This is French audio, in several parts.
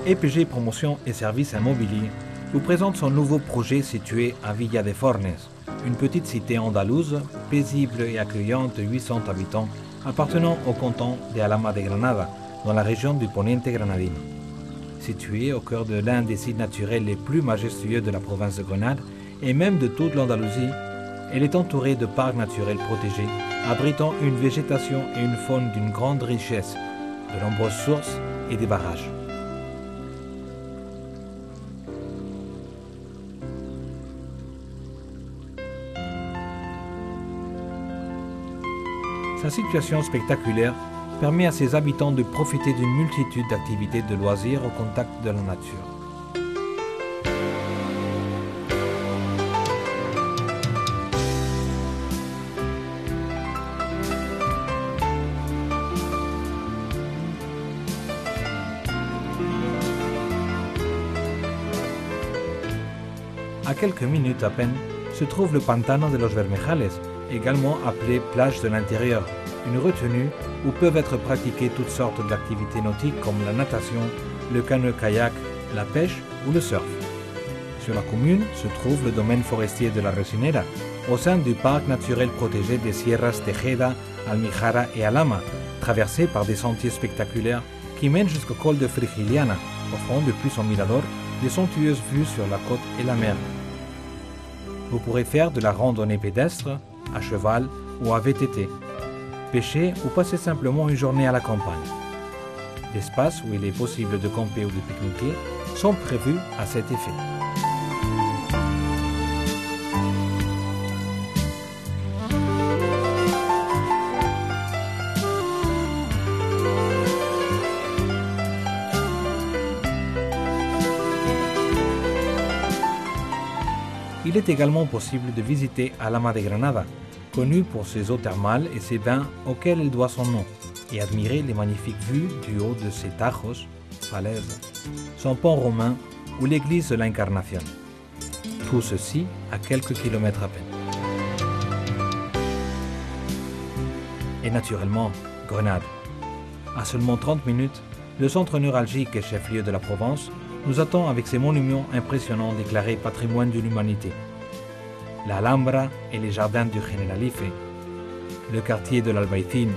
EPG Promotion et Services Immobiliers vous présente son nouveau projet situé à Villa de Fornes, une petite cité andalouse, paisible et accueillante de 800 habitants, appartenant au canton de Alhama de Granada, dans la région du Poniente granadino. Située au cœur de l'un des sites naturels les plus majestueux de la province de Grenade et même de toute l'Andalousie, elle est entourée de parcs naturels protégés, abritant une végétation et une faune d'une grande richesse, de nombreuses sources et des barrages. Sa situation spectaculaire permet à ses habitants de profiter d'une multitude d'activités de loisirs au contact de la nature. À quelques minutes à peine se trouve le Pantano de los Bermejales, également appelé plage de l'intérieur, une retenue où peuvent être pratiquées toutes sortes d'activités nautiques comme la natation, le canoë-kayak, la pêche ou le surf. Sur la commune se trouve le domaine forestier de la Resinera, au sein du parc naturel protégé des Sierras Tejeda, Almijara et Alhama, traversé par des sentiers spectaculaires qui mènent jusqu'au col de Frigiliana, offrant depuis son mirador des somptueuses vues sur la côte et la mer. Vous pourrez faire de la randonnée pédestre, à cheval ou à VTT, pêcher ou passer simplement une journée à la campagne. Des espaces où il est possible de camper ou de pique-niquer sont prévus à cet effet. Il est également possible de visiter Alhama de Granada, connue pour ses eaux thermales et ses bains auxquels elle doit son nom, et admirer les magnifiques vues du haut de ses tajos, falaises, son pont romain ou l'église de l'Incarnation. Tout ceci à quelques kilomètres à peine. Et naturellement, Grenade. À seulement 30 minutes, le centre neuralgique et chef-lieu de la Provence nous attend avec ses monuments impressionnants déclarés patrimoine de l'humanité. La Alhambra et les jardins du Generalife, le quartier de l'Albaicín,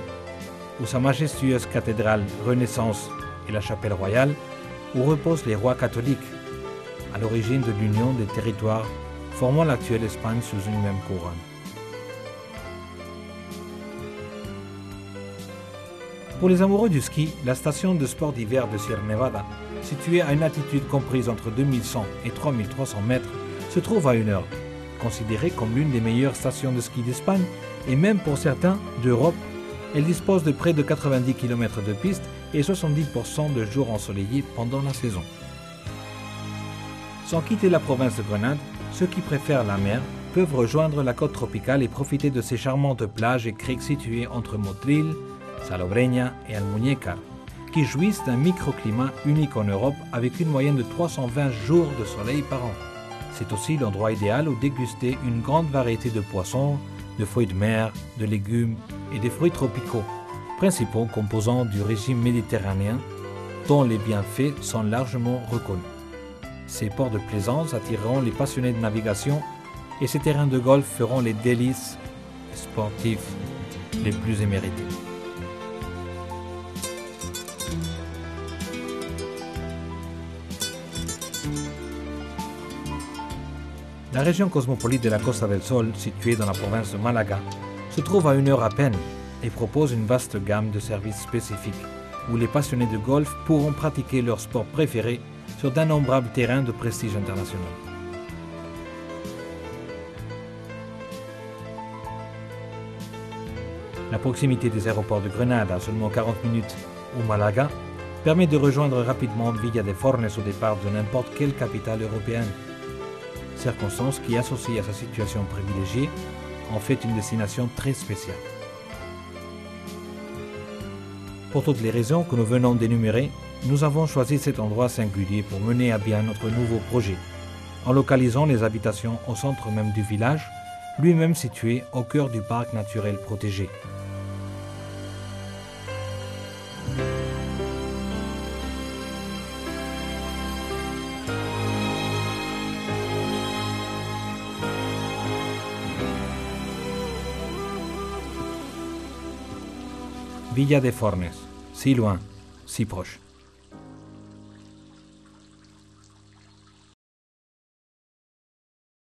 ou sa majestueuse cathédrale Renaissance et la chapelle royale, où reposent les rois catholiques, à l'origine de l'union des territoires formant l'actuelle Espagne sous une même couronne. Pour les amoureux du ski, la station de sport d'hiver de Sierra Nevada, située à une altitude comprise entre 2100 et 3300 mètres, se trouve à 1 heure. Considérée comme l'une des meilleures stations de ski d'Espagne, et même pour certains d'Europe, elle dispose de près de 90 km de pistes et 70% de jours ensoleillés pendant la saison. Sans quitter la province de Grenade, ceux qui préfèrent la mer peuvent rejoindre la côte tropicale et profiter de ces charmantes plages et criques situées entre Motril, Salobreña et Almuñécar, qui jouissent d'un microclimat unique en Europe avec une moyenne de 320 jours de soleil par an. C'est aussi l'endroit idéal où déguster une grande variété de poissons, de fruits de mer, de légumes et des fruits tropicaux, principaux composants du régime méditerranéen, dont les bienfaits sont largement reconnus. Ces ports de plaisance attireront les passionnés de navigation et ces terrains de golf feront les délices sportifs les plus émérités. La région cosmopolite de la Costa del Sol, située dans la province de Malaga, se trouve à 1 heure à peine et propose une vaste gamme de services spécifiques où les passionnés de golf pourront pratiquer leur sport préféré sur d'innombrables terrains de prestige international. La proximité des aéroports de Grenade à seulement 40 minutes ou Malaga permet de rejoindre rapidement Villa de Fornes au départ de n'importe quelle capitale européenne. Circonstance qui, associée à sa situation privilégiée, en fait une destination très spéciale. Pour toutes les raisons que nous venons d'énumérer, nous avons choisi cet endroit singulier pour mener à bien notre nouveau projet, en localisant les habitations au centre même du village, lui-même situé au cœur du parc naturel protégé. Villa de Fornes, si loin, si proche.